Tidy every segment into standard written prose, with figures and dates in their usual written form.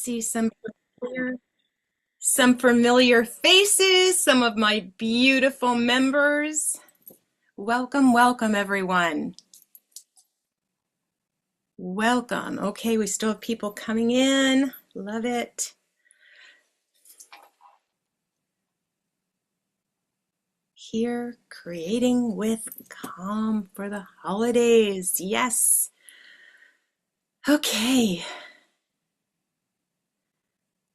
see some familiar faces, some of my beautiful members. Welcome, welcome, everyone. Welcome. Okay, we still have people coming in. Love it. Here, creating with calm for the holidays. Yes. Okay.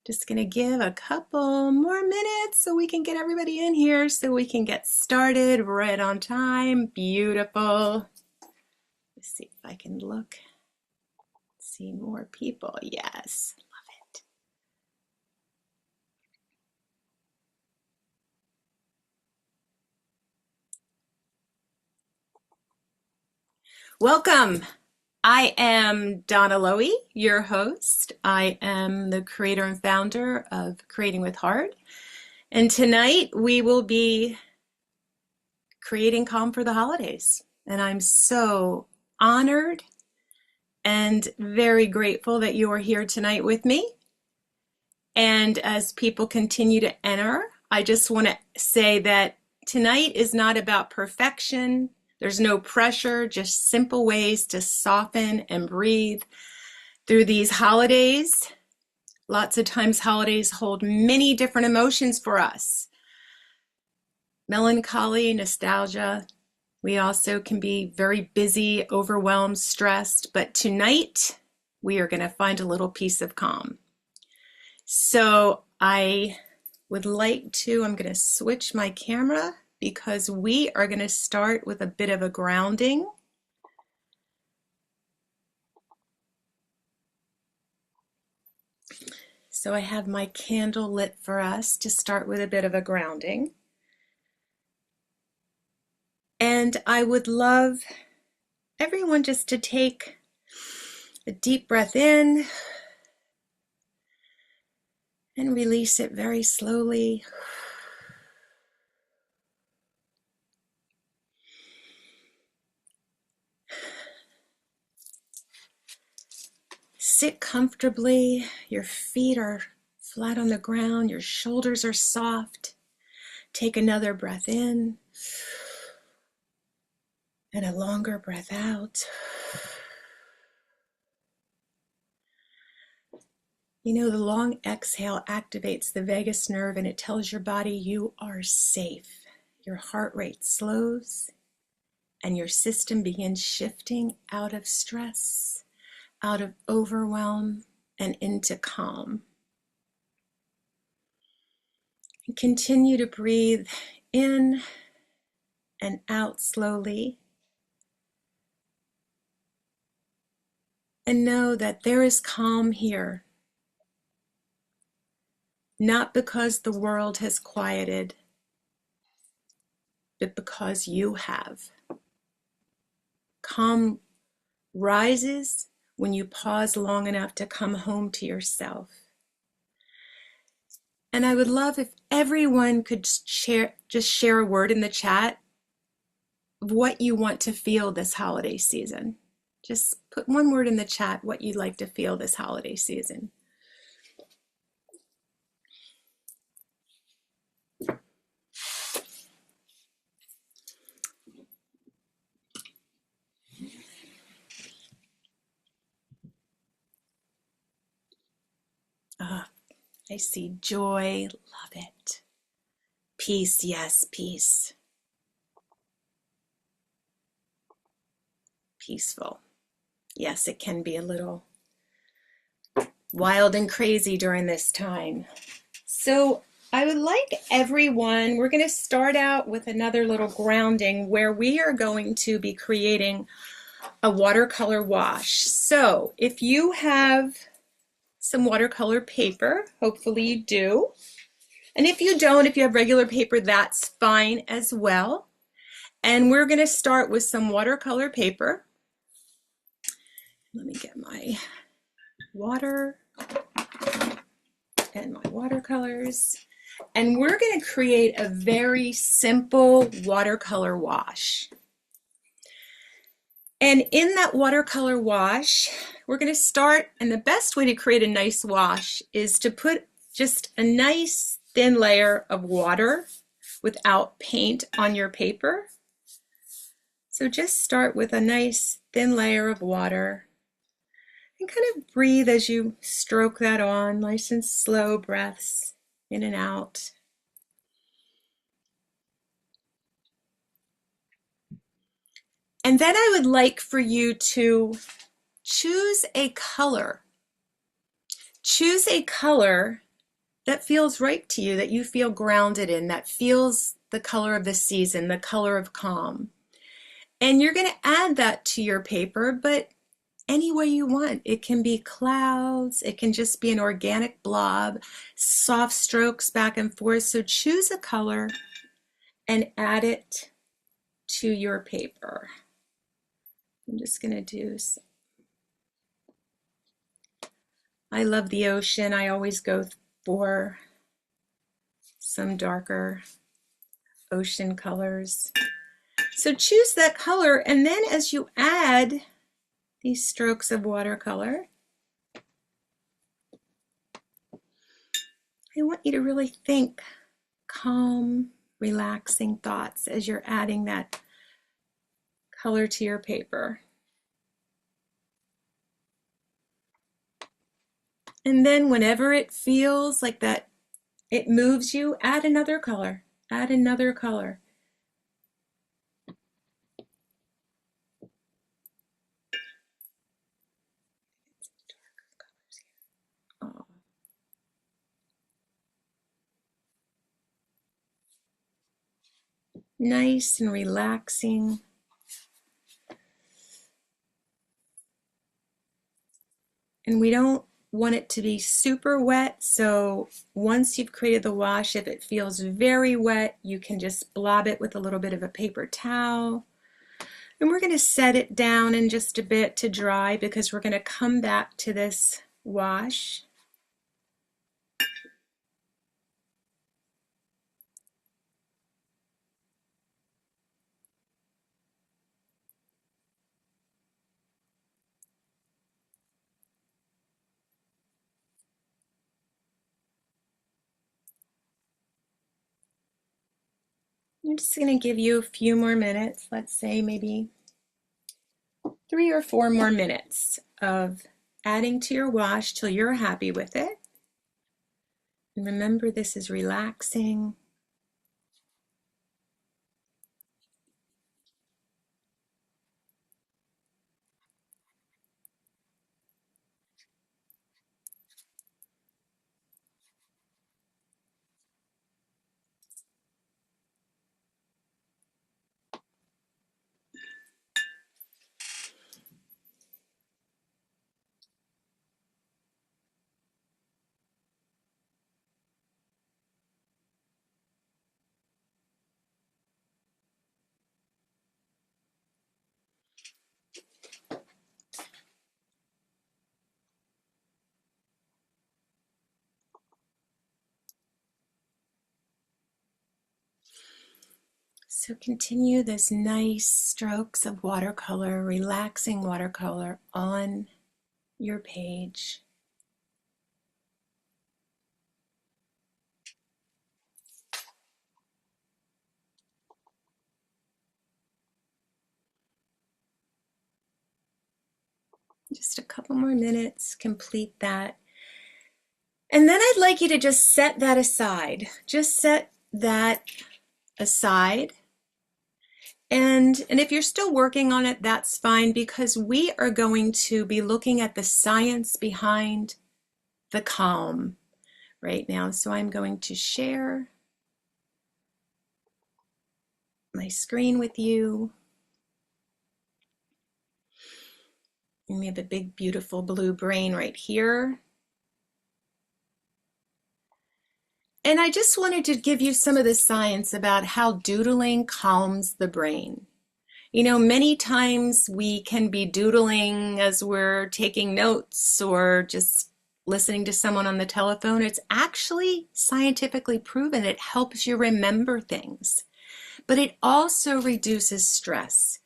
Just going to give a couple more minutes so we can get everybody in here so we can get started right on time. Beautiful. Let's see if I can look. See more people. Yes. Love it. Welcome. I am Donna Lowy, your host. I am the creator and founder of Creating with Heart. And tonight we will be creating calm for the holidays. And I'm so honored and very grateful that you are here tonight with me. And as people continue to enter, I just want to say that tonight is not about perfection. There's no pressure, just simple ways to soften and breathe through these holidays. Lots of times holidays hold many different emotions for us. Melancholy, nostalgia. We also can be very busy, overwhelmed, stressed, but tonight we are going to find a little piece of calm. So I'm going to switch my camera because we are going to start with a bit of a grounding. So I have my candle lit for us to start with a bit of a grounding. And I would love everyone just to take a deep breath in and release it very slowly. Sit comfortably. Your feet are flat on the ground. Your shoulders are soft. Take another breath in and a longer breath out. You know, the long exhale activates the vagus nerve and it tells your body you are safe. Your heart rate slows and your system begins shifting out of stress, out of overwhelm, and into calm. And continue to breathe in and out slowly. And know that there is calm here. Not because the world has quieted, but because you have. Calm rises when you pause long enough to come home to yourself. And I would love if everyone could just share a word in the chat of what you want to feel this holiday season. Just put one word in the chat what you'd like to feel this holiday season. I see joy, love it. Peace, yes, peace. Peaceful. Yes, it can be a little wild and crazy during this time. So I would like everyone, we're going to start out with another little grounding where we are going to be creating a watercolor wash. So if you have some watercolor paper, hopefully you do. And if you don't, if you have regular paper, that's fine as well. And we're going to start with some watercolor paper. Let me get my water and my watercolors. And we're going to create a very simple watercolor wash. And in that watercolor wash, we're going to start, and the best way to create a nice wash is to put just a nice thin layer of water without paint on your paper. So just start with a nice thin layer of water and kind of breathe as you stroke that on, nice and slow breaths in and out. And then I would like for you to choose a color. Choose a color that feels right to you, that you feel grounded in, that feels the color of the season, the color of calm. And you're going to add that to your paper, but any way you want. It can be clouds, it can just be an organic blob, soft strokes back and forth. So choose a color and add it to your paper. I'm just going to do some. I love the ocean. I always go for some darker ocean colors. So choose that color, and then as you add these strokes of watercolor, I want you to really think calm, relaxing thoughts as you're adding that color to your paper. And then whenever it feels like that it moves you, add another color, add another color. Oh. Nice and relaxing. And we don't want it to be super wet, so once you've created the wash, if it feels very wet, you can just blob it with a little bit of a paper towel. And we're going to set it down in just a bit to dry, because we're going to come back to this wash. I'm just going to give you a few more minutes, let's say maybe 3 or 4 more minutes of adding to your wash till you're happy with it. And remember, this is relaxing. So continue this nice strokes of watercolor, relaxing watercolor on your page. Just a couple more minutes, complete that. And then I'd like you to just set that aside. Just set that aside. And if you're still working on it, that's fine, because we are going to be looking at the science behind the calm right now. So I'm going to share my screen with you. And we have a big, beautiful blue brain right here. And I just wanted to give you some of the science about how doodling calms the brain. You know, many times we can be doodling as we're taking notes or just listening to someone on the telephone. It's actually scientifically proven it helps you remember things, but it also reduces stress.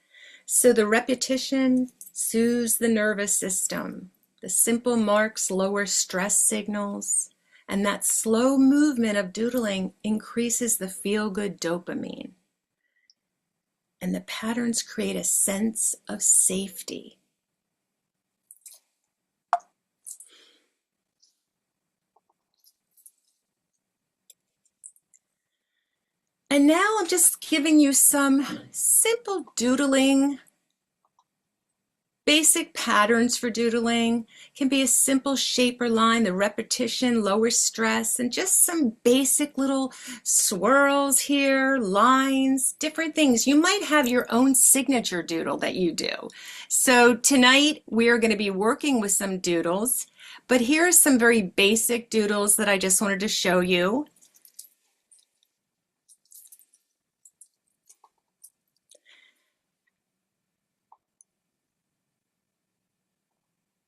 So the repetition soothes the nervous system. The simple marks lower stress signals, and that slow movement of doodling increases the feel-good dopamine. And the patterns create a sense of safety. And now I'm just giving you some simple doodling, basic patterns for doodling. It can be a simple shape or line, the repetition, lower stress, and just some basic little swirls here, lines, different things. You might have your own signature doodle that you do. So tonight we are going to be working with some doodles, but here are some very basic doodles that I just wanted to show you.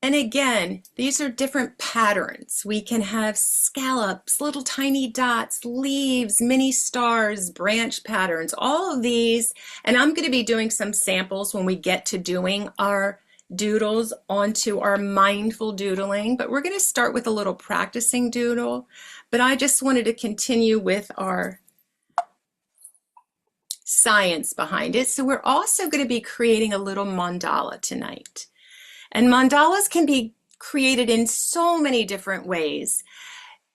And again, these are different patterns. We can have scallops, little tiny dots, leaves, mini stars, branch patterns, all of these. And I'm going to be doing some samples when we get to doing our doodles onto our mindful doodling. But we're going to start with a little practicing doodle. But I just wanted to continue with our science behind it. So we're also going to be creating a little mandala tonight. And mandalas can be created in so many different ways.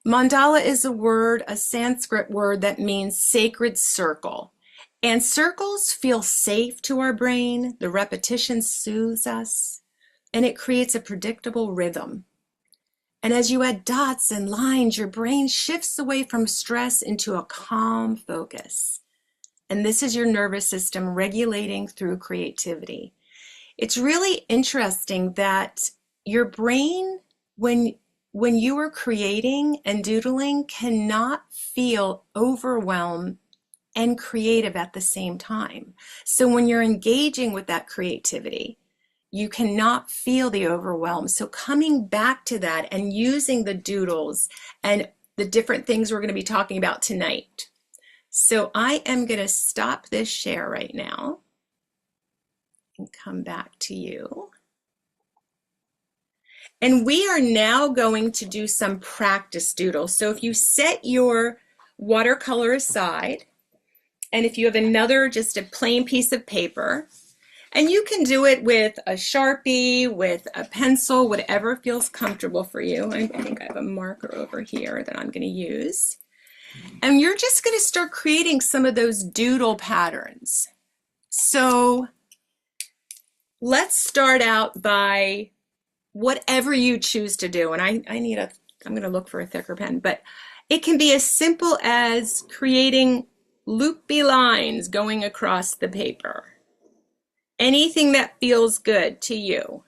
Mandala is a word, a Sanskrit word that means sacred circle. And circles feel safe to our brain. The repetition soothes us, and it creates a predictable rhythm. And as you add dots and lines, your brain shifts away from stress into a calm focus. And this is your nervous system regulating through creativity. It's really interesting that your brain, when you are creating and doodling, cannot feel overwhelmed and creative at the same time. So when you're engaging with that creativity, you cannot feel the overwhelm. So coming back to that and using the doodles and the different things we're going to be talking about tonight. So I am going to stop this share right now and come back to you. And we are now going to do some practice doodles. So if you set your watercolor aside, and if you have another, just a plain piece of paper, and you can do it with a Sharpie, with a pencil, whatever feels comfortable for you. I think I have a marker over here that I'm going to use. And you're just going to start creating some of those doodle patterns. So let's start out by whatever you choose to do. And I'm going to look for a thicker pen, but it can be as simple as creating loopy lines going across the paper. Anything that feels good to you.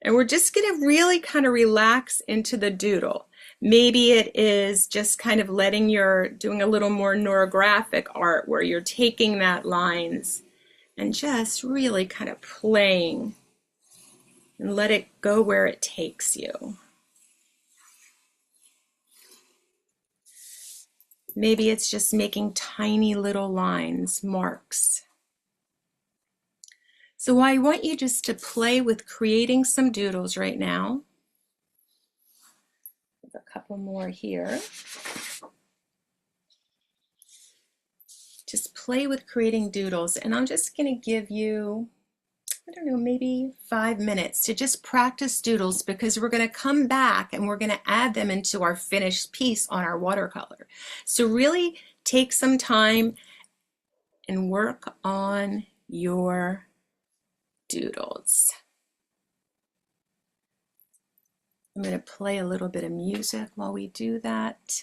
And we're just going to really kind of relax into the doodle. Maybe it is just kind of doing a little more neurographic art where you're taking that lines and just really kind of playing and let it go where it takes you. Maybe it's just making tiny little lines, marks. So I want you just to play with creating some doodles right now. A couple more here. Just play with creating doodles, and I'm just going to give you, I don't know, maybe 5 minutes to just practice doodles, because we're going to come back and we're going to add them into our finished piece on our watercolor. So really take some time and work on your doodles. I'm going to play a little bit of music while we do that.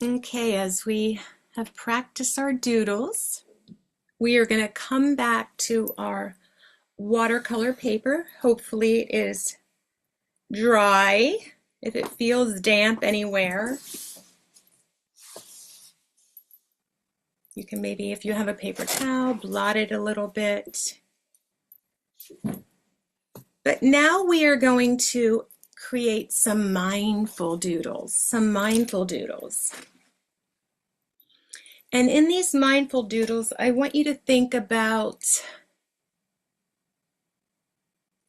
Okay, as we have practiced our doodles, we are going to come back to our watercolor paper. Hopefully it is dry. If it feels damp anywhere, you can maybe, if you have a paper towel, blot it a little bit. But now we are going to create some mindful doodles, And in these mindful doodles, I want you to think about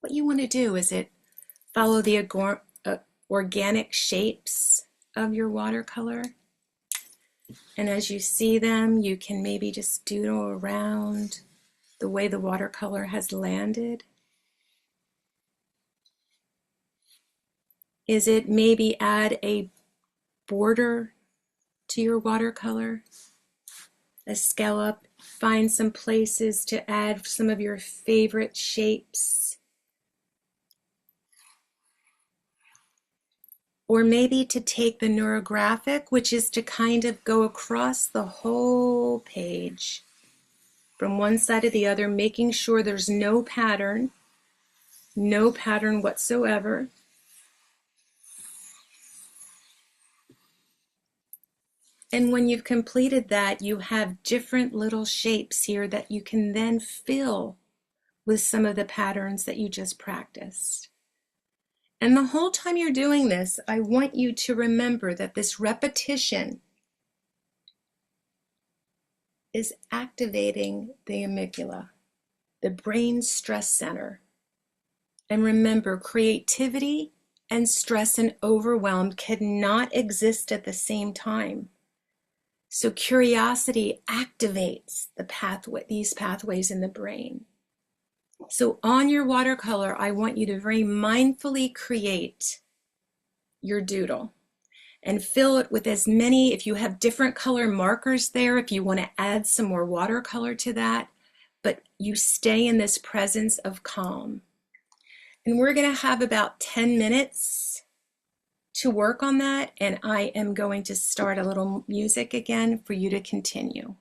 what you want to do. Is it follow the organic shapes of your watercolor? And as you see them, you can maybe just doodle around the way the watercolor has landed. Is it maybe add a border to your watercolor? A scallop, find some places to add some of your favorite shapes. Or maybe to take the neurographic, which is to kind of go across the whole page from one side to the other, making sure there's no pattern whatsoever. And when you've completed that, you have different little shapes here that you can then fill with some of the patterns that you just practiced. And the whole time you're doing this, I want you to remember that this repetition is activating the amygdala, the brain stress center. And remember, creativity and stress and overwhelm cannot exist at the same time. So curiosity activates these pathways in the brain. So on your watercolor, I want you to very mindfully create your doodle and fill it with as many, if you have different color markers there, if you want to add some more watercolor to that, but you stay in this presence of calm. And we're going to have about 10 minutes to work on that, and I am going to start a little music again for you to continue.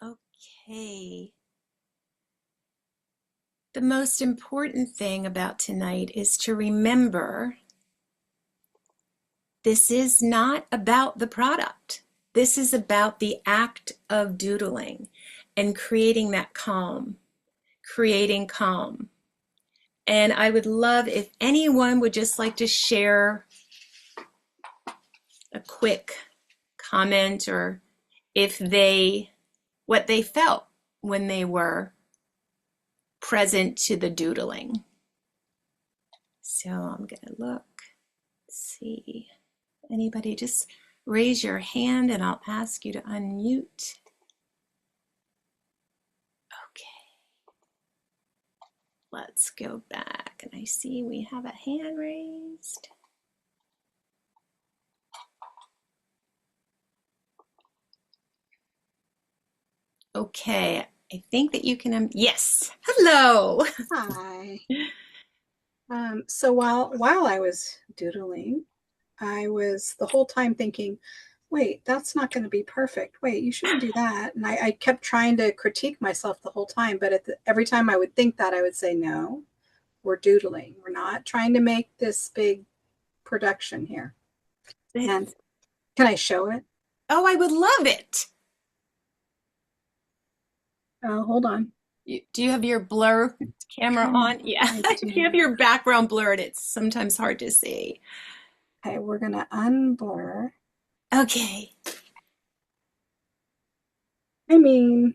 Okay. The most important thing about tonight is to remember this is not about the product. This is about the act of doodling and creating that calm, creating calm. And I would love if anyone would just like to share a quick comment or if they, what they felt when they were present to the doodling. So I'm gonna look, see, anybody just raise your hand and I'll ask you to unmute. Okay, let's go back and I see we have a hand raised. Okay, I think that you can, yes, hello. Hi. So while I was doodling, I was the whole time thinking, wait, that's not going to be perfect. Wait, you shouldn't do that. And I kept trying to critique myself the whole time, but every time I would think that, I would say, no, we're doodling. We're not trying to make this big production here. And can I show it? Oh, I would love it. Oh, hold on. Do you have your blur camera on? Yeah, I if you have do. your background blurred, it's sometimes hard to see. Okay, we're going to unblur. Okay. I mean,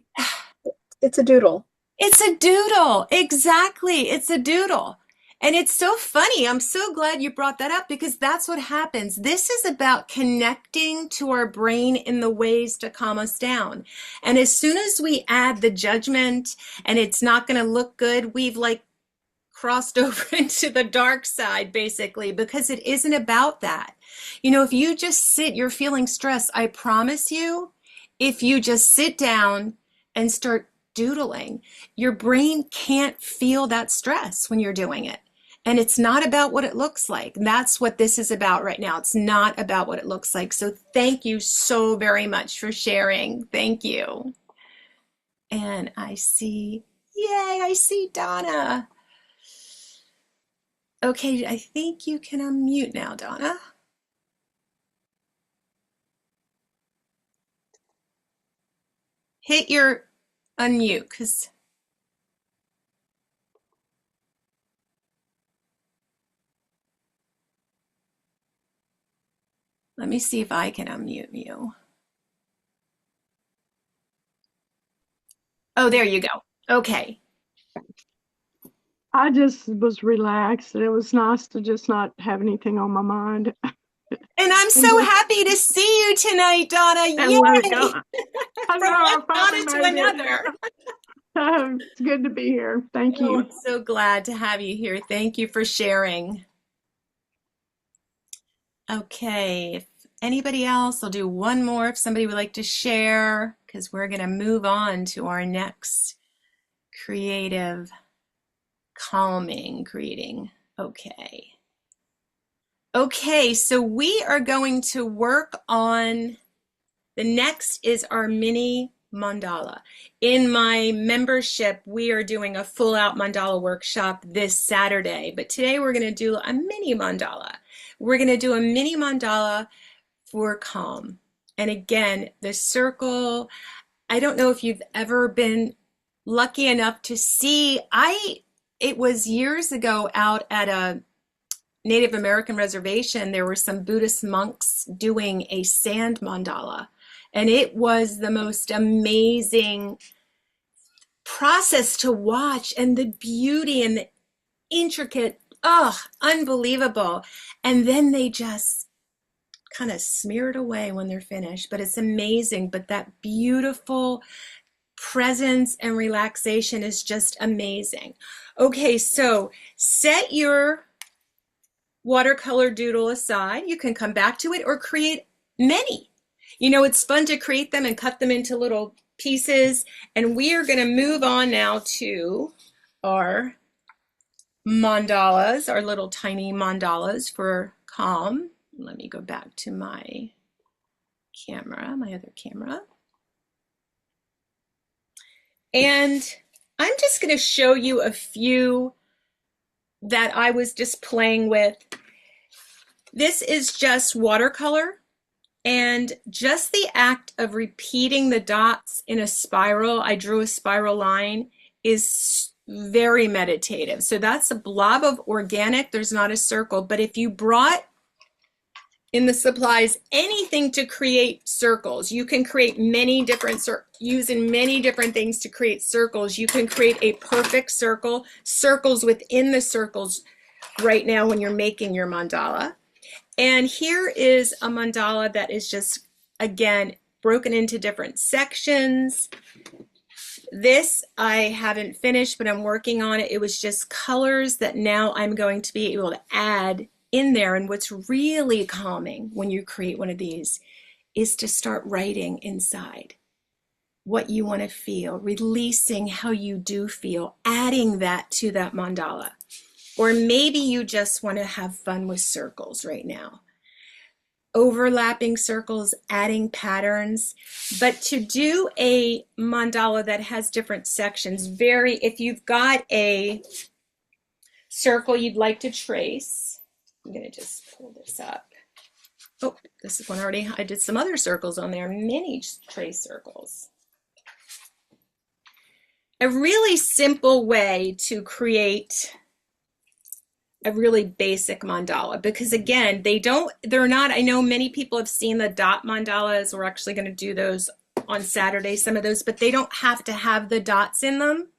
it's a doodle. It's a doodle. Exactly. It's a doodle. And it's so funny. I'm so glad you brought that up because that's what happens. This is about connecting to our brain in the ways to calm us down. And as soon as we add the judgment and it's not going to look good, we've like crossed over into the dark side basically because it isn't about that. You know, if you just sit, you're feeling stressed, I promise you, if you just sit down and start doodling, your brain can't feel that stress when you're doing it. And it's not about what it looks like. That's what this is about right now. It's not about what it looks like. So thank you so very much for sharing. Thank you. And I see, yay, I see Donna. Okay, I think you can unmute now, Donna. Hit your unmute because let me see if I can unmute you. Oh, there you go. Okay. I just was relaxed, and it was nice to just not have anything on my mind. And I'm And so happy to see you tonight, Donna. let it Yay! go. I From know I one finally Donna to made it. another. It's good to be here. Thank Oh, you. I'm so glad to have you here. Thank you for sharing. Okay, if anybody else, I'll do one more if somebody would like to share, because we're going to move on to our next creative calming greeting. Okay. Okay, so we are going to work on the next is our mini mandala. In my membership, we are doing a full out mandala workshop this Saturday, but today we're going to do a mini mandala. We're going to do a mini mandala for calm. And again, the circle, I don't know if you've ever been lucky enough to see, it was years ago out at a Native American reservation, there were some Buddhist monks doing a sand mandala. And it was the most amazing process to watch and the beauty and the intricate, oh, unbelievable. And then they just kind of smear it away when they're finished. But it's amazing. But that beautiful presence and relaxation is just amazing. Okay, so set your watercolor doodle aside. You can come back to it or create many. You know, it's fun to create them and cut them into little pieces. And we are going to move on now to our mandalas, our little tiny mandalas for calm. Let me go back to my camera, my other camera. And I'm just going to show you a few that I was just playing with. This is just watercolor, and just the act of repeating the dots in a spiral, I drew a spiral line, is very meditative. So that's a blob of organic. There's not a circle, but if you brought in the supplies anything to create circles, you can create many different using many different things to create circles. You can create a perfect circle, circles within the circles right now when you're making your mandala. And here is a mandala that is just, again, broken into different sections. This I haven't finished, but I'm working on it. It was just colors that now I'm going to be able to add in there. And what's really calming when you create one of these is to start writing inside what you want to feel, releasing how you do feel, adding that to that mandala. Or maybe you just want to have fun with circles right now. Overlapping circles, adding patterns. But to do a mandala that has different sections, if you've got a circle you'd like to trace, I'm going to just pull this up. Oh, this is one already. I did some other circles on there, mini trace circles. A really simple way to create a really basic mandala, because again, they're not, I know many people have seen the dot mandalas. We're actually going to do those on Saturday, some of those, but they don't have to have the dots in them.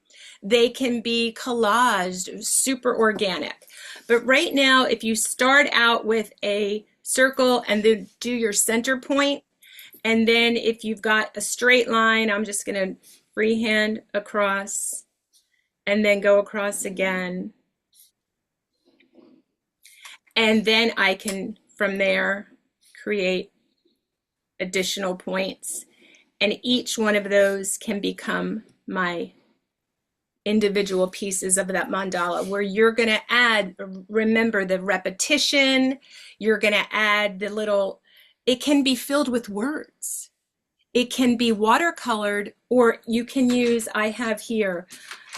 They can be collaged, super organic. But right now, if you start out with a circle and then do your center point, and then if you've got a straight line, I'm just going to freehand across and then go across again. And then I can, from there, create additional points. And each one of those can become my individual pieces of that mandala, where you're going to add, remember the repetition, you're going to add the little, it can be filled with words. It can be watercolored, or you can use, I have here,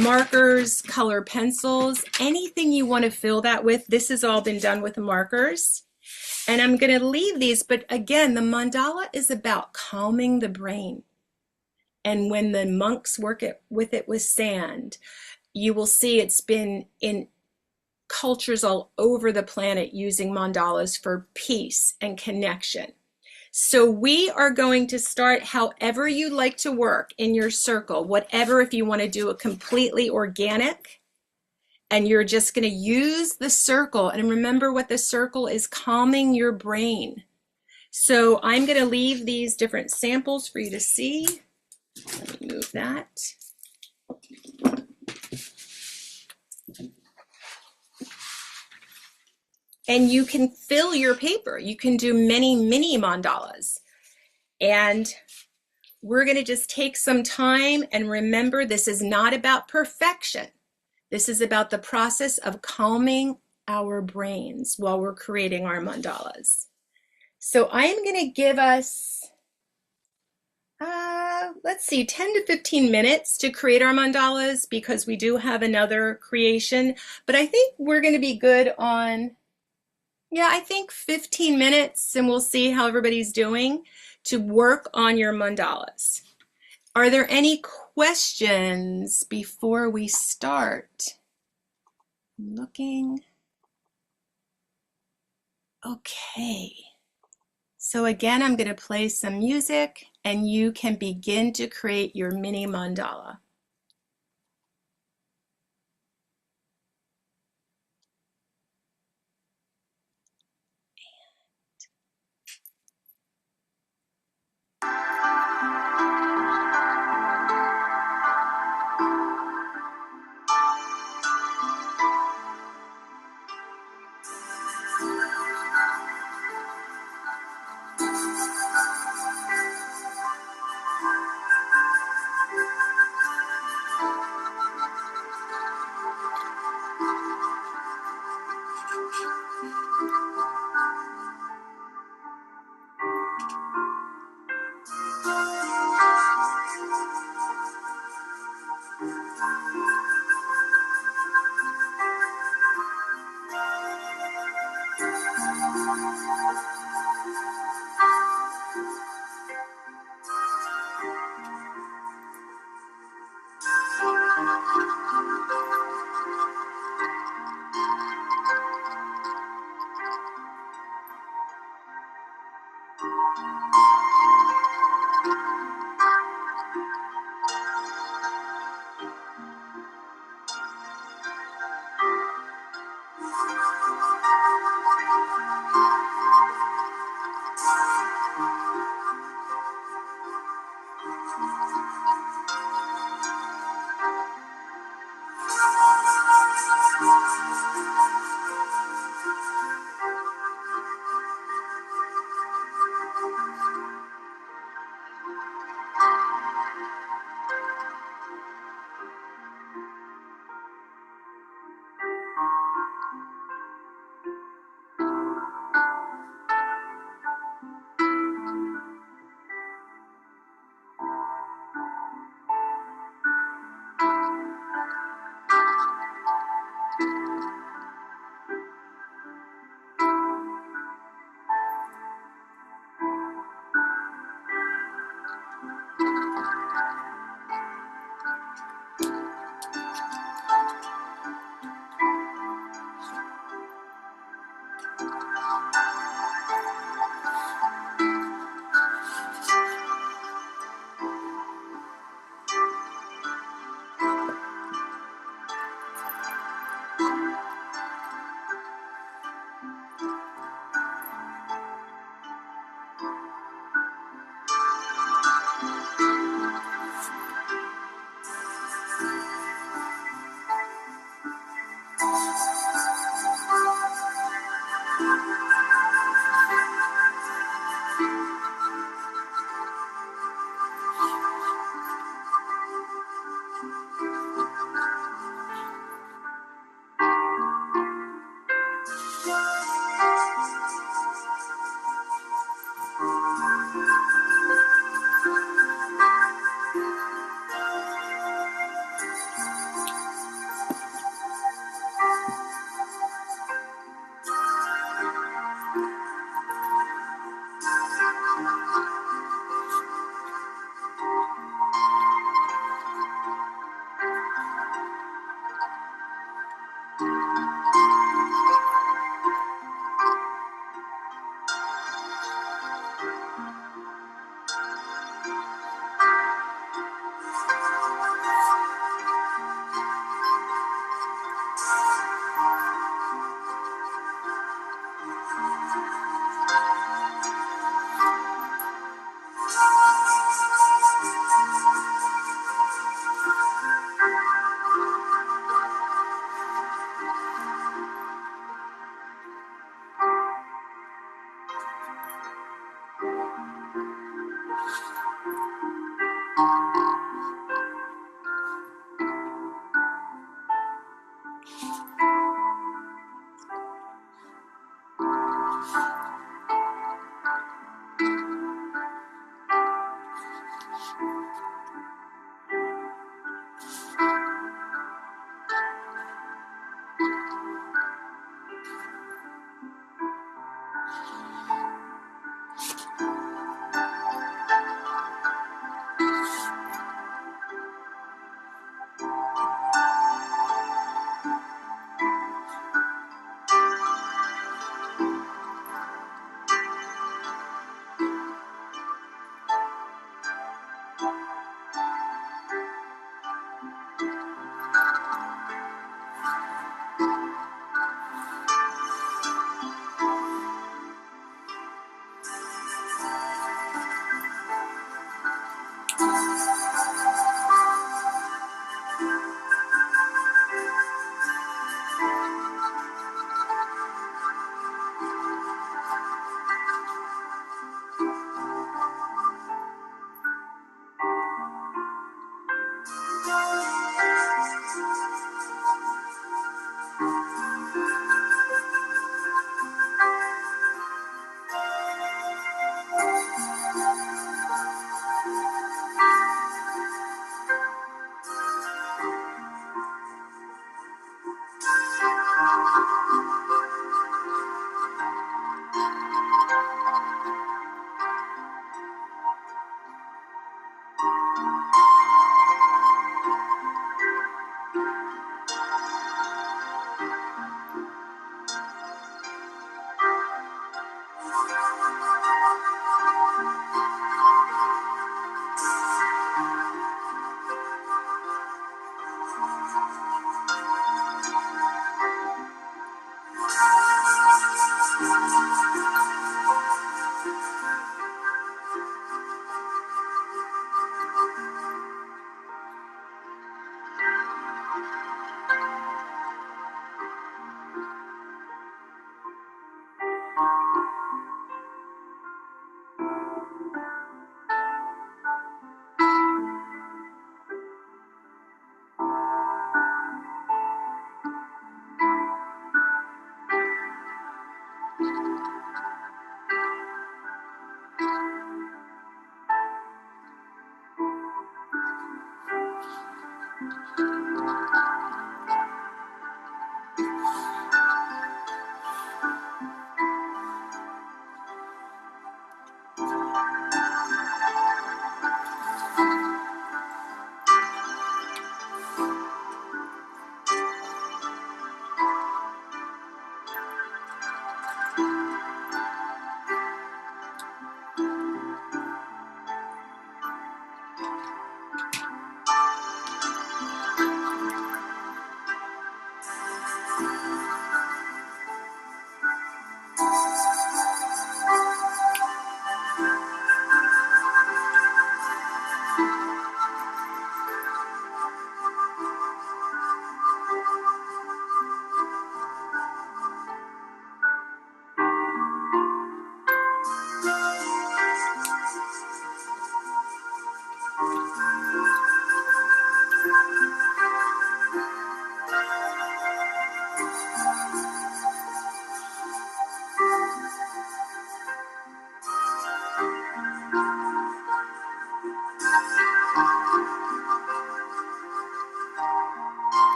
markers, color pencils, anything you want to fill that with. This has all been done with markers. And I'm going to leave these, but again, the mandala is about calming the brain. And when the monks work with it with sand, you will see it's been in cultures all over the planet using mandalas for peace and connection. So we are going to start however you like to work in your circle, whatever, if you want to do it completely organic, and you're just going to use the circle. And remember what the circle is, calming your brain. So I'm going to leave these different samples for you to see. Let me move that. And you can fill your paper. You can do many, mini mandalas. And we're going to just take some time and remember, this is not about perfection. This is about the process of calming our brains while we're creating our mandalas. So I'm going to give us, let's see, 10 to 15 minutes to create our mandalas, because we do have another creation. But I think we're going to be good on, yeah, I think 15 minutes, and we'll see how everybody's doing to work on your mandalas. Are there any questions before we start? I'm looking. Okay. So again, I'm going to play some music and you can begin to create your mini mandala.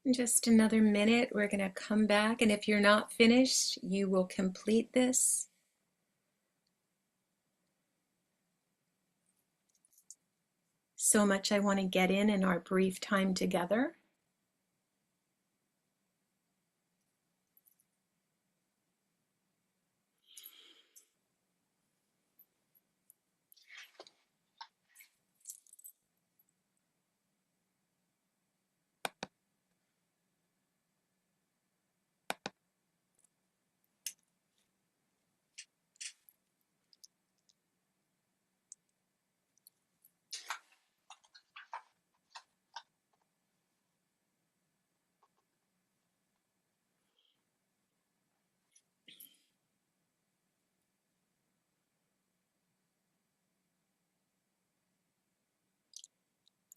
In just another minute, we're going to come back, and if you're not finished, you will complete this. So much I want to get in our brief time together.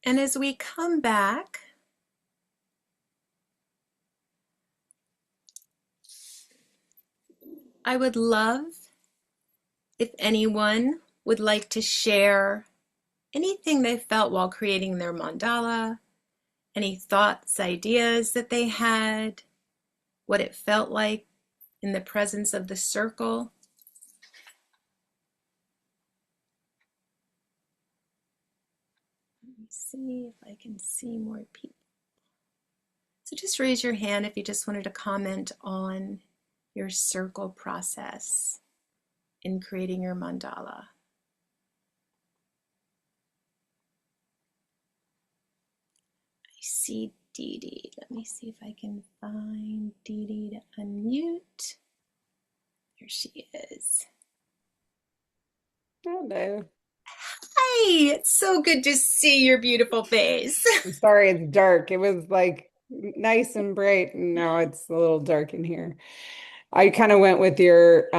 And as we come back, I would love if anyone would like to share anything they felt while creating their mandala, any thoughts, ideas that they had, what it felt like in the presence of the circle. Let me see if I can see more people. So just raise your hand if you just wanted to comment on your circle process in creating your mandala. I see Dee Dee. Let me see if I can find Dee Dee to unmute. Here she is. Hello. Hi, it's so good to see your beautiful face. I'm sorry it's dark. It was like nice and bright, and now it's a little dark in here. I kind of went with your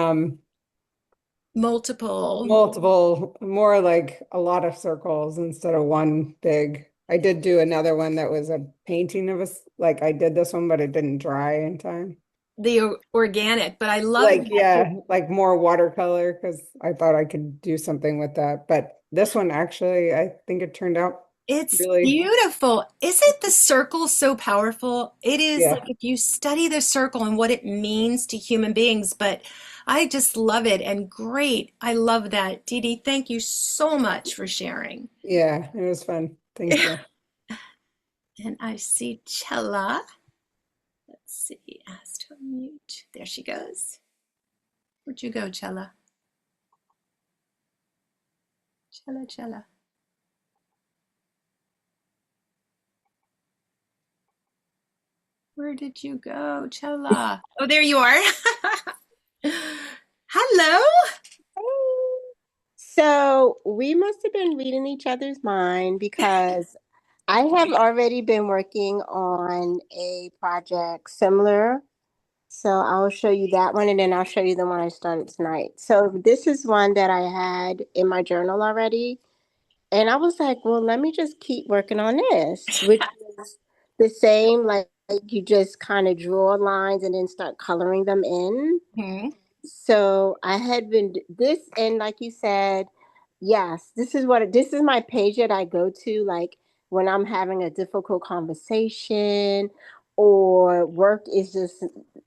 Multiple. multiple, more like a lot of circles instead of one big. I did do another one that was a painting of us. Like I did this one, but it didn't dry in time. the organic, but I love Like, that. yeah, like more watercolor because I thought I could do something with that. But this one actually, I think it turned out It's really, beautiful. Isn't the circle so powerful? It is like yeah, if you study the circle and what it means to human beings, but I just love it and great. I love that. Dee Dee, thank you so much for sharing. yeah, it was fun. Thank you. And I see Chella. Let's see, asked to unmute. There she goes. Where'd you go, Chella? Chella, Chella. Where did you go, Chella? Oh, there you are. Hello. So we must have been reading each other's mind because I have already been working on a project similar. So I'll show you that one and then I'll show you the one I started tonight. So this is one that I had in my journal already. And I was like, well, let me just keep working on this, which is the same, like you just kind of draw lines and then start coloring them in. Hmm. So I had been this, and like you said, yes, this is my page that I go to, like when I'm having a difficult conversation or work is just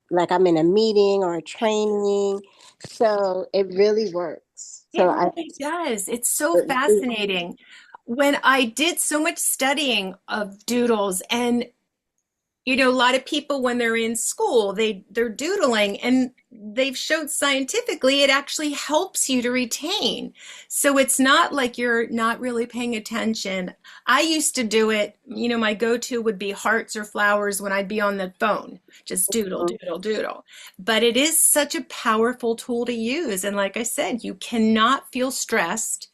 like I'm in a meeting or a training. So it really works. It really does. It's so fascinating. When I did so much studying of doodles and a lot of people when they're in school, they're doodling and they've showed scientifically it actually helps you to retain. So it's not like you're not really paying attention. I used to do it, my go-to would be hearts or flowers when I'd be on the phone, just doodle, doodle, doodle. But it is such a powerful tool to use. And like I said, you cannot feel stressed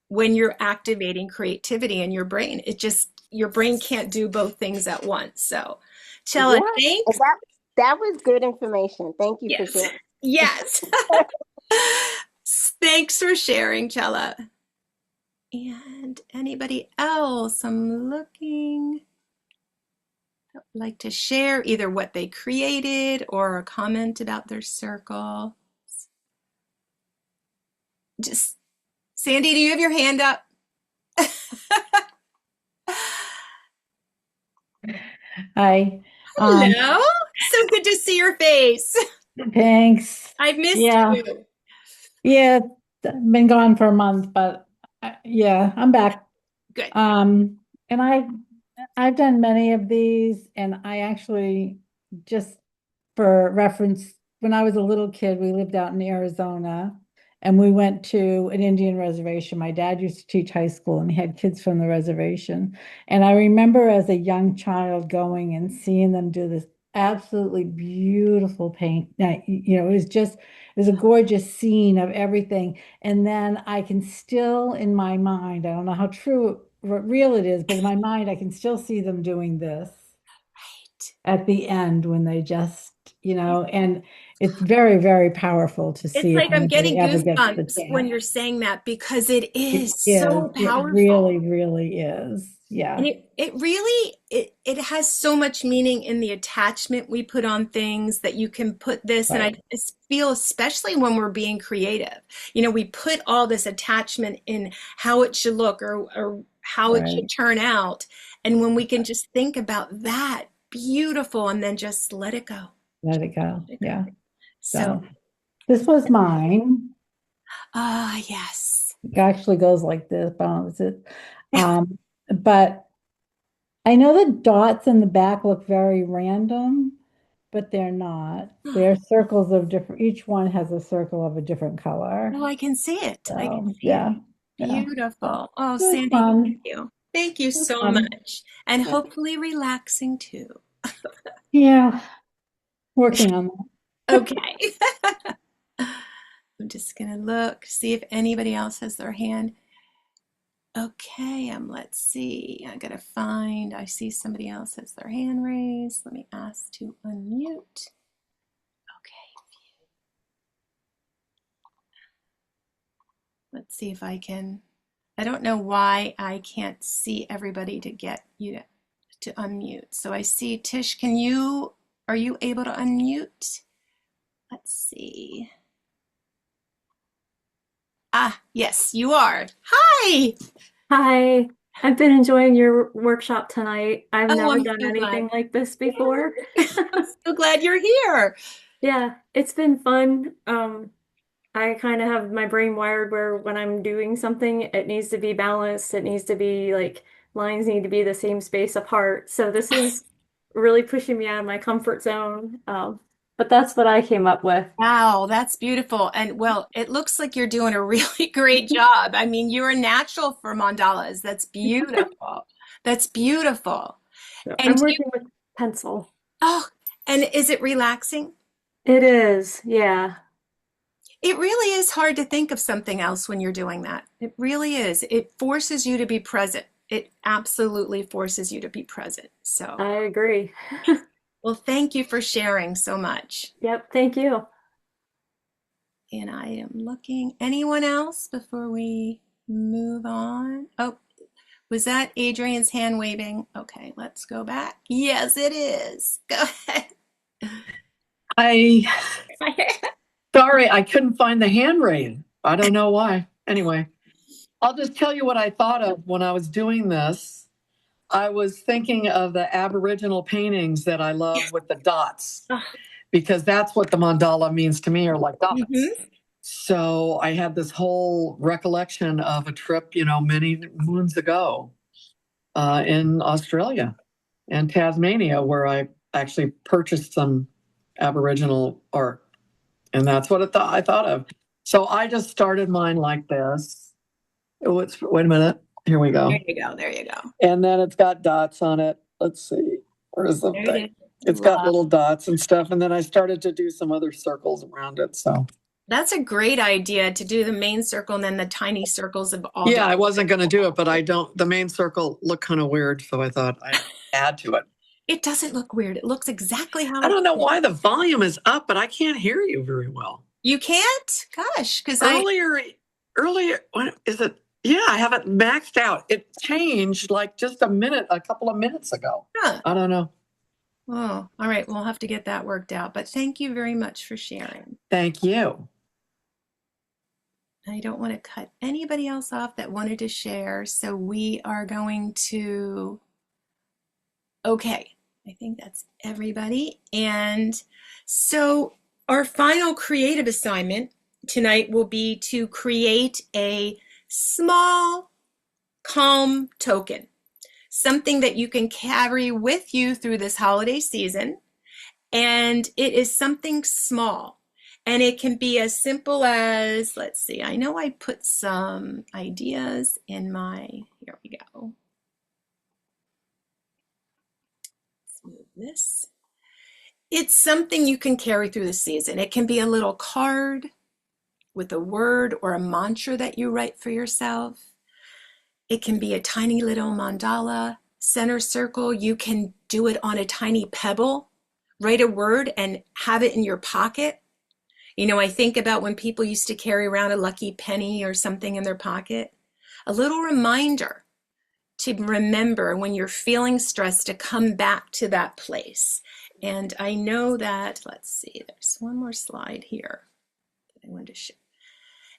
when you're activating creativity in your brain. Your brain can't do both things at once. So, Chella, Yeah, and thanks. that was good information. Thank you for Yes. sharing. Yes. Thanks for sharing, Chella. And anybody else? I'm looking. Like to share either what they created or a comment about their circle. Just Sandy, do you have your hand up? Hi. Hello. So good to see your face. Thanks. I've missed Yeah. you. Yeah. Been gone for a month, but yeah, I'm back. Good. And I've done many of these, and I actually just for reference, when I was a little kid, we lived out in Arizona and we went to an Indian reservation. My dad used to teach high school and he had kids from the reservation. And I remember as a young child going and seeing them do this absolutely beautiful paint. It was a gorgeous scene of everything. And then I can still, in my mind, I don't know how true, real it is, but in my mind, I can still see them doing this Right. at the end when they just, and it's very, very powerful to It's see if like I'm anybody getting ever gets the goosebumps when chance. you're saying that because it It is is, so it powerful. really, really is. And Yeah, it really it has so much meaning in the attachment we put on things that you can put this and I right, feel especially when we're being creative. We put all this attachment in how it should look or how it should right. turn out. And when we can just think about that, beautiful, and then just let it go. Let it go. Let it go. Yeah. So, So this was mine. yes. It actually goes like this, balance it. But I know the dots in the back look very random, but they're not. They're circles of different, each one has a circle of a different color. Oh, I can see it. I can So see it. yeah, yeah. So Beautiful. Oh, it was Sandy, thank fun. you. Thank you It was so fun. much. And Yeah. hopefully relaxing too. Yeah, working on that. Okay. I'm just gonna look, see if anybody else has their hand. Okay, let's see. I see somebody else has their hand raised. Let me ask to unmute. Okay. Let's see if I don't know why I can't see everybody to get you to unmute. So I see Tish, can you Are you able to unmute? Let's see. Ah, yes, you are. Hi. Hi, I've been enjoying your workshop tonight. I've Oh, never I'm done so glad. anything like this before. I'm so glad you're here. Yeah, it's been fun. I kind of have my brain wired where when I'm doing something, it needs to be balanced. It needs to be like lines need to be the same space apart. So this is really pushing me out of my comfort zone. But that's what I came up with. Wow, that's beautiful. And well, it looks like you're doing a really great job. I mean, you're a natural for mandalas. That's beautiful. That's beautiful. So And I'm do you, working with pencil. oh, and is it relaxing? It is, yeah. It really is hard to think of something else when you're doing that. It really is. It forces you to be present. It absolutely forces you to be present. So, I agree. well, thank you for sharing so much. Yep, thank you. And I am looking. Anyone else before we move on? Oh, was that Adrian's hand waving? Okay, let's go back. Yes, it is. Go ahead. I sorry, I couldn't find the hand raise. I don't know why. Anyway, I'll just tell you what I thought of when I was doing this. I was thinking of the Aboriginal paintings that I love with the dots, because that's what the mandala means to me, are like dots. Mhm. So I had this whole recollection of a trip, many moons ago in Australia and Tasmania, where I actually purchased some Aboriginal art. And that's what I thought of. So I just started mine like this. Wait a minute. Here we go. There you go. There you go. And then it's got dots on it. Let's see. Where's the There it thing? is. It's got Love. little dots and stuff. And then I started to do some other circles around it. So That's a great idea to do the main circle and then the tiny circles of all yeah, I different. wasn't going to do it, but the main circle looked kind of weird. So I thought I'd add to it. It doesn't look weird. It looks exactly how I don't know why the volume is up, but I can't hear you very well. you can't? Gosh, because Earlier, what is it? Yeah, I have it maxed out. It changed like just a couple of minutes ago. Huh. I don't know. Oh, all right. We'll have to get that worked out. But thank you very much for sharing. Thank you. I don't want to cut anybody else off that wanted to share. So we are going to, okay, I think that's everybody. And so our final creative assignment tonight will be to create a small, calm token, something that you can carry with you through this holiday season. And it is something small. And it can be as simple as, let's see, I know I put some ideas in here we go. Let's move this. It's something you can carry through the season. It can be a little card with a word or a mantra that you write for yourself. It can be a tiny little mandala, center circle. You can do it on a tiny pebble. Write a word and have it in your pocket. I think about when people used to carry around a lucky penny or something in their pocket. A little reminder to remember when you're feeling stressed to come back to that place. And I know that, let's see, there's one more slide here that I wanted to show.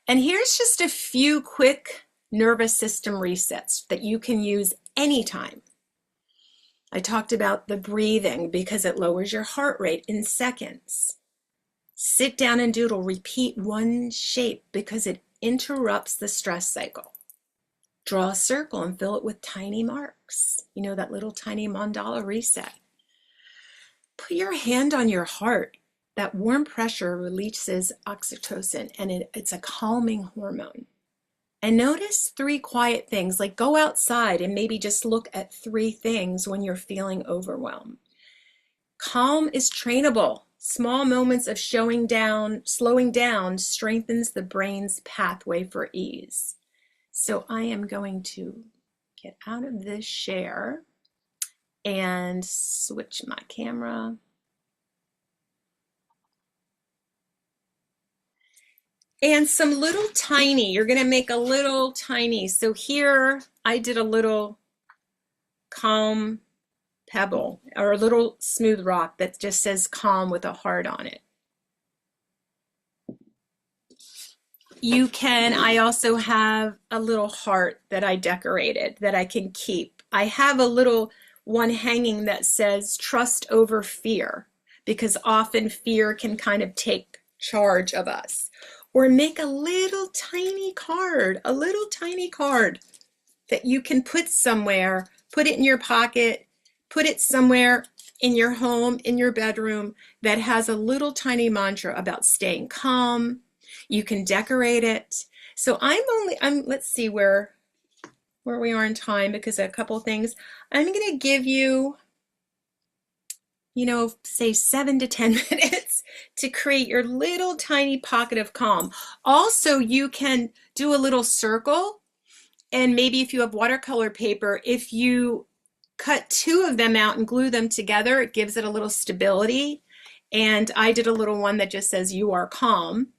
And here's just a few quick nervous system resets that you can use anytime. I talked about the breathing because it lowers your heart rate in seconds. Sit down and doodle, repeat one shape because it interrupts the stress cycle. Draw a circle and fill it with tiny marks. That little tiny mandala reset. Put your hand on your heart. That warm pressure releases oxytocin and it's a calming hormone. And notice 3 quiet things, like go outside and maybe just look at 3 things when you're feeling overwhelmed. Calm is trainable. Small moments of slowing down strengthens the brain's pathway for ease. So I am going to get out of this share and switch my camera. And some little tiny, you're going to make a little tiny. So here I did a little calm pebble or a little smooth rock that just says calm with a heart on it. You can, I also have a little heart that I decorated that I can keep. I have a little one hanging that says trust over fear, because often fear can kind of take charge of us. Or make a little tiny card, that you can put somewhere, put it in your pocket, put it somewhere in your home, in your bedroom, that has a little tiny mantra about staying calm. You can decorate it. So let's see where we are in time, because a couple of things. I'm going to give you, say 7 to 10 minutes to create your little tiny pocket of calm. Also, you can do a little circle, and maybe if you have watercolor paper, if you cut 2 of them out and glue them together, it gives it a little stability. And I did a little one that just says you are calm.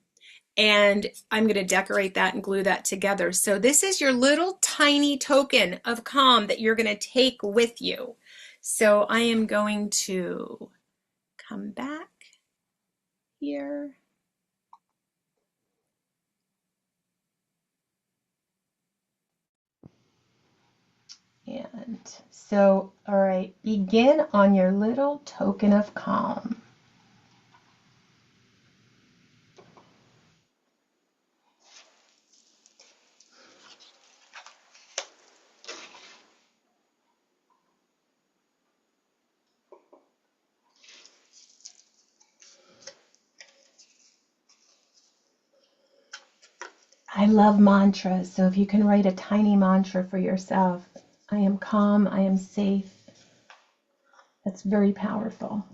And I'm going to decorate that and glue that together. So this is your little tiny token of calm that you're going to take with you. So I am going to come back here. And so, all right, begin on your little token of calm. I love mantras, so if you can write a tiny mantra for yourself, I am calm, I am safe, that's very powerful.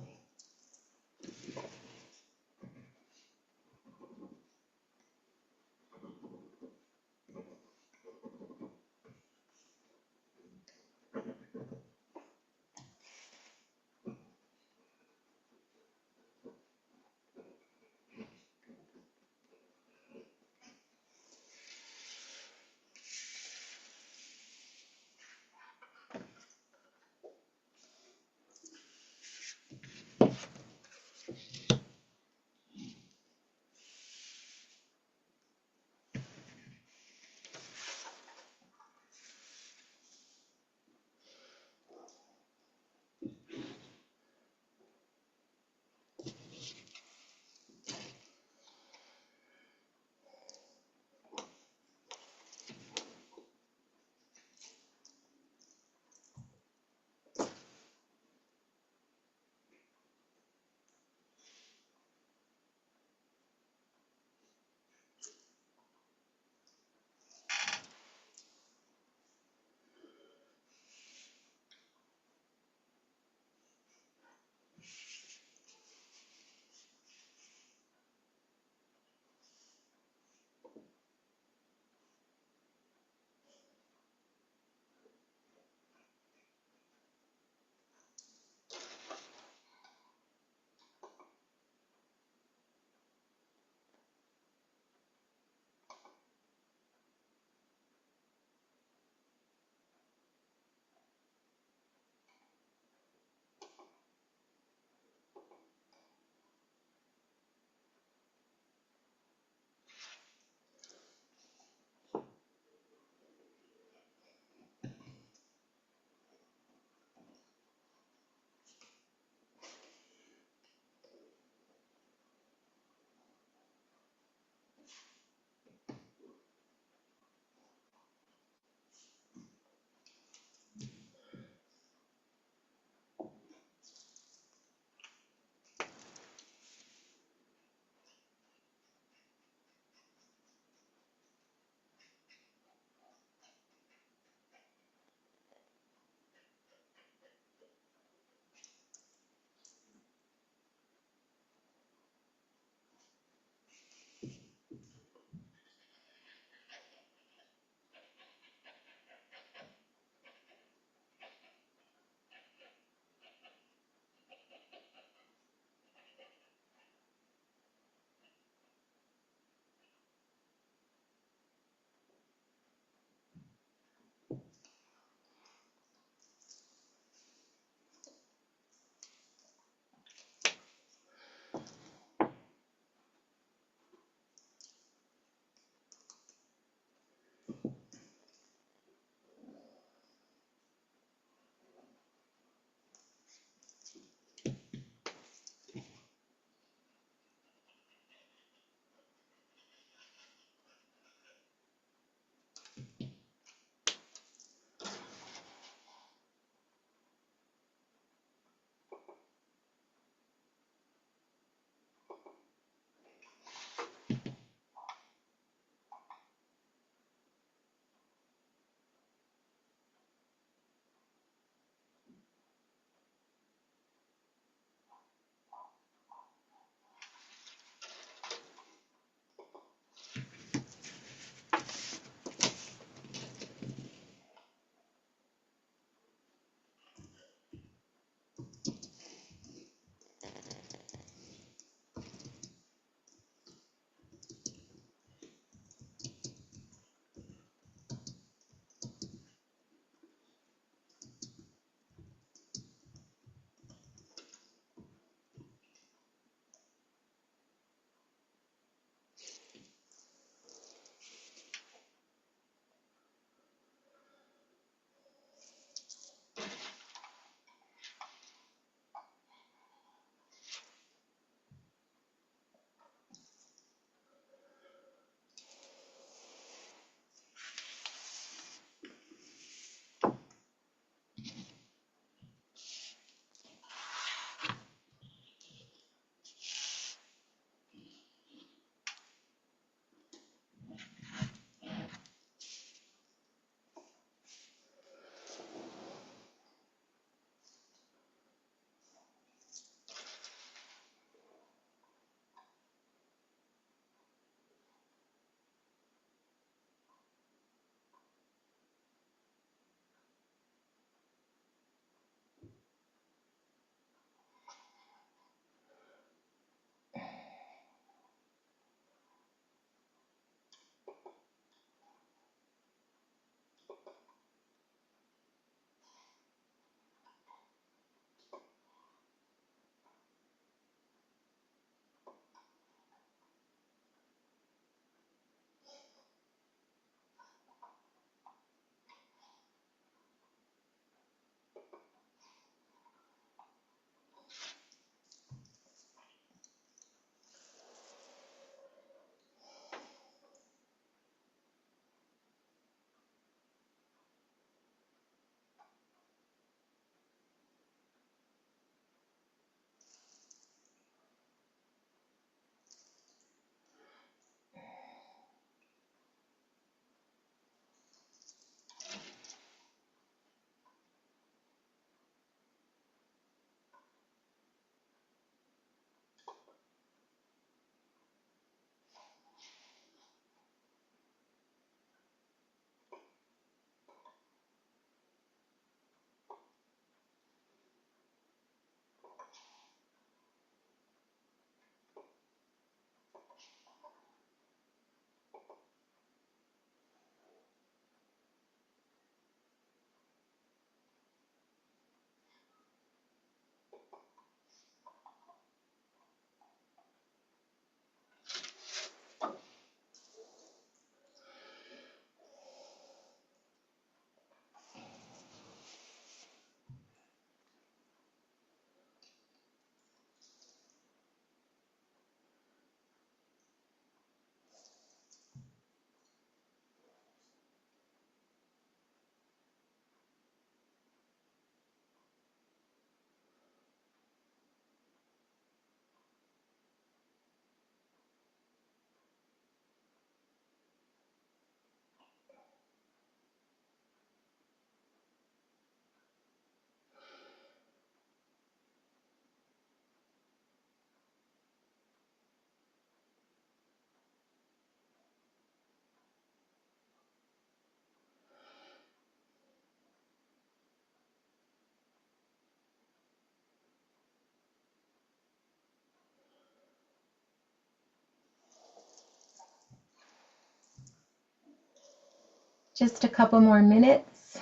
just a couple more minutes.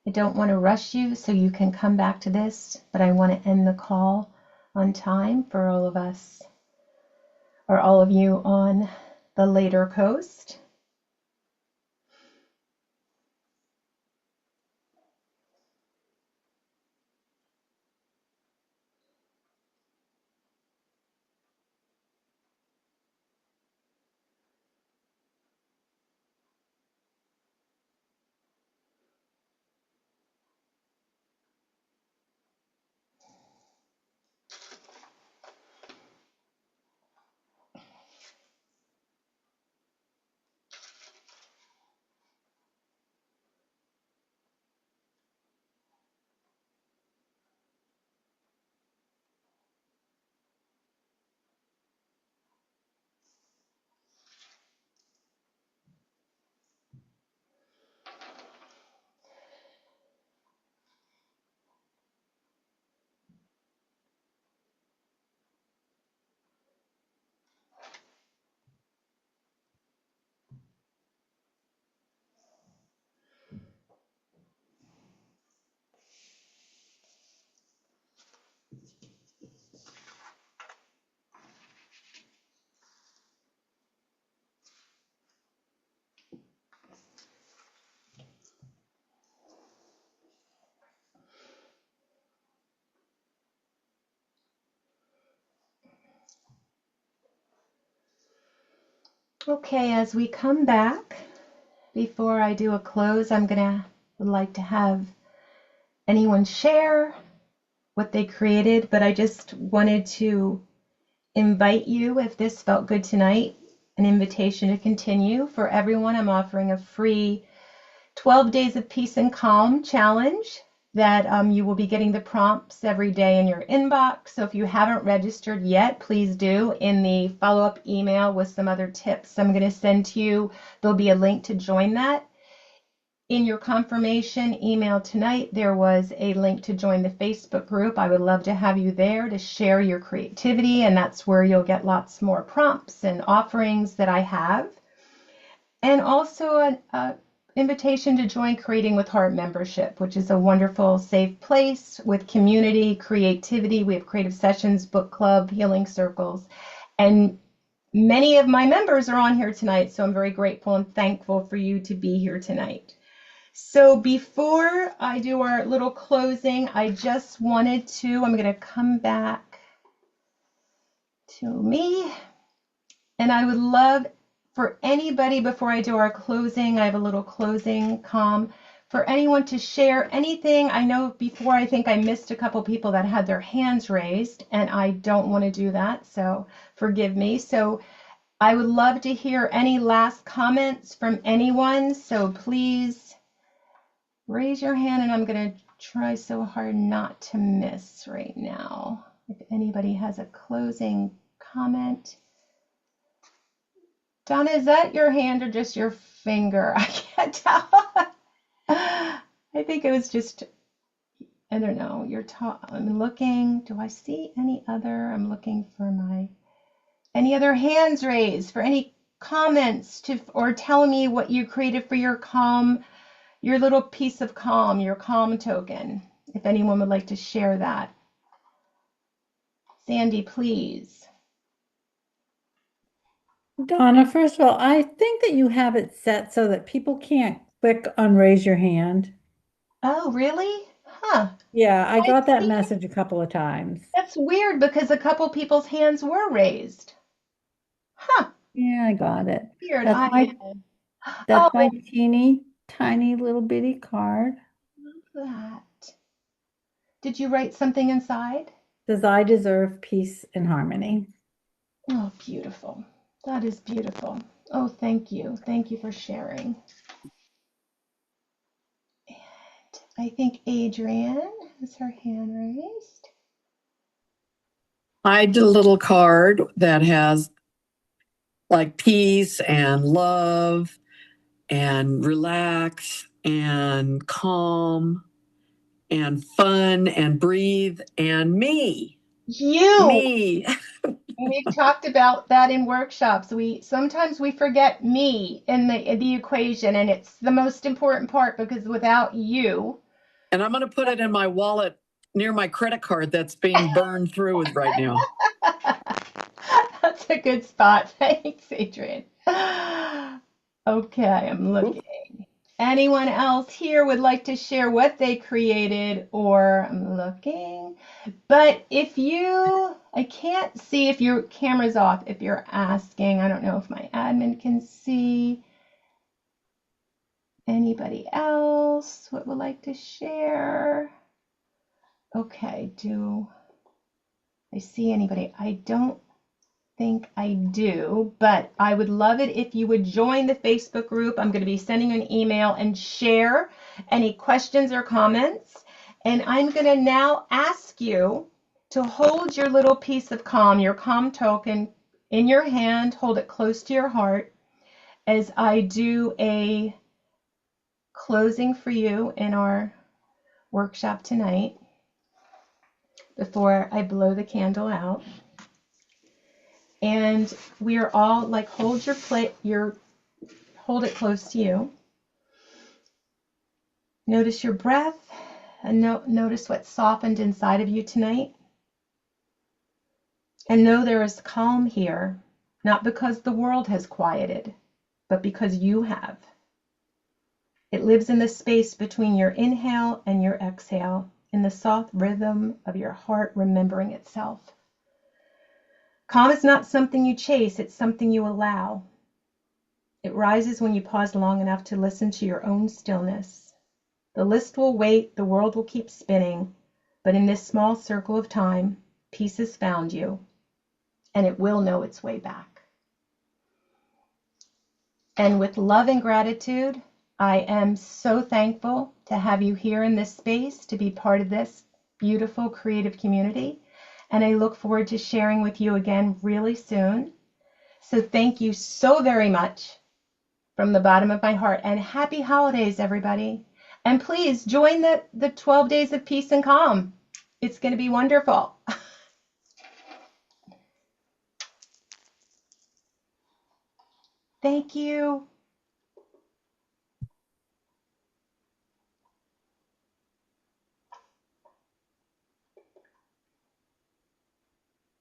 I don't want to rush you so you can come back to this, but I want to end the call on time for all of us, or all of you on the later coast. Okay, as we come back, before I do a close, would like to have anyone share what they created, but I just wanted to invite you, if this felt good tonight, an invitation to continue. For everyone, I'm offering a free 12 Days of Peace and Calm challenge that you will be getting the prompts every day in your inbox. So if you haven't registered yet, please do. In the follow-up email with some other tips I'm going to send to you, there'll be a link to join that. In your confirmation email tonight, there was a link to join the Facebook group. I would love to have you there to share your creativity, and that's where you'll get lots more prompts and offerings that I have. And also an invitation to join Creating with Heart membership, which is a wonderful, safe place with community, creativity. We have creative sessions, book club, healing circles, and many of my members are on here tonight, so I'm very grateful and thankful for you to be here tonight. So before I do our little closing, I just wanted to, I'm going to come back to me, and I would love for anybody, before I do our closing, I have a little closing calm, for anyone to share anything. I know before, I think I missed a couple people that had their hands raised, and I don't want to do that, so forgive me. So I would love to hear any last comments from anyone, so please raise your hand, and I'm going to try so hard not to miss right now. If anybody has a closing comment. Donna, is that your hand or just your finger? I can't tell. I think it was just, I don't know, I'm looking. Do I see any other? I'm looking for any other hands raised for any comments or tell me what you created for your calm, your little piece of calm, your calm token, if anyone would like to share that. Sandy, please. Donna, first of all, I think that you have it set so that people can't click on raise your hand. Oh, really? Huh. Yeah, I got that see. message a couple of times. That's weird because a couple people's hands were raised. Huh. Yeah, I got it. Weird. That's my Oh, teeny tiny little bitty card. love that. Did you write something inside? Says I deserve peace and harmony. Oh, beautiful. That is beautiful. Oh, thank you. Thank you for sharing. And I think Adrienne has her hand raised. I did a little card that has like peace and love and relax and calm and fun and breathe and me. You. Me. We've talked about that in workshops. We sometimes we forget me in the equation, and it's the most important part because without you, And I'm going to put it in my wallet near my credit card that's being burned through right now. that's a good spot. Thanks, Adrian. Okay, I'm looking. Anyone else here would like to share what they created, or I'm looking. But if you, I can't see if your camera's off, if you're asking. I don't know if my admin can see. Anybody else what would like to share? Okay, do I see anybody? I don't think I do, but I would love it if you would join the Facebook group. I'm going to be sending you an email and share any questions or comments. And I'm going to now ask you to hold your little piece of calm, your calm token in your hand, hold it close to your heart as I do a closing for you in our workshop tonight before I blow the candle out. And we are all like, hold your plate, hold it close to you. Notice your breath and notice what softened inside of you tonight. And know there is calm here, not because the world has quieted, but because you have. It lives in the space between your inhale and your exhale, in the soft rhythm of your heart remembering itself. Calm is not something you chase, it's something you allow. It rises when you pause long enough to listen to your own stillness. The list will wait, the world will keep spinning, but in this small circle of time, peace has found you, and it will know its way back. And with love and gratitude, I am so thankful to have you here in this space, to be part of this beautiful creative community. And I look forward to sharing with you again really soon. So thank you so very much from the bottom of my heart, and happy holidays, everybody. And please join the 12 days of peace and calm. It's going to be wonderful. Thank you.